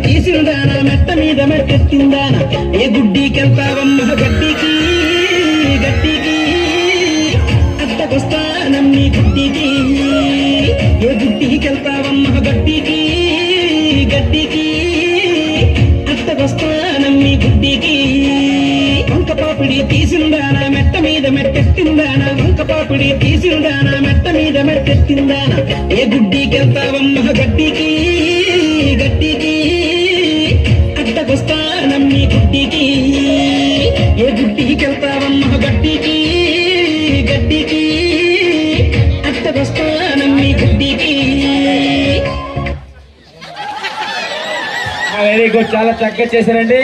తీసిందానా మెట్ట మీద మెట్టెత్తిందానా ఏ గుడ్డికెళ్తావమ్మ గడ్డికి గడ్డికి అట్టకొస్తానమ్మి గుడ్డికి ఏ గుడ్డికెళ్తావమ్మ గడ్డికి గడ్డికి అట్టకొస్తానమ్మి గుడ్డికి వంక పాపిడి తీసిందానా మెట్ట మీద మెట్టెత్తిందానా వంక పాపిడి తీసిందానా మెట్ట మీద మెట్టెత్తిందానా ఏ గుడ్డికెళ్తావమ్మ గడ్డికి గడ్డికి అట్టకొస్తానమ్మి గుడ్డికి ఏ గుడ్డికెళ్తావమ్మ గడ్డికి గడ్డికి అట్టకొస్తానమ్మి గుడ్డికి. వెరీ గుడ్, చాలా చక్కగా చేశారండి.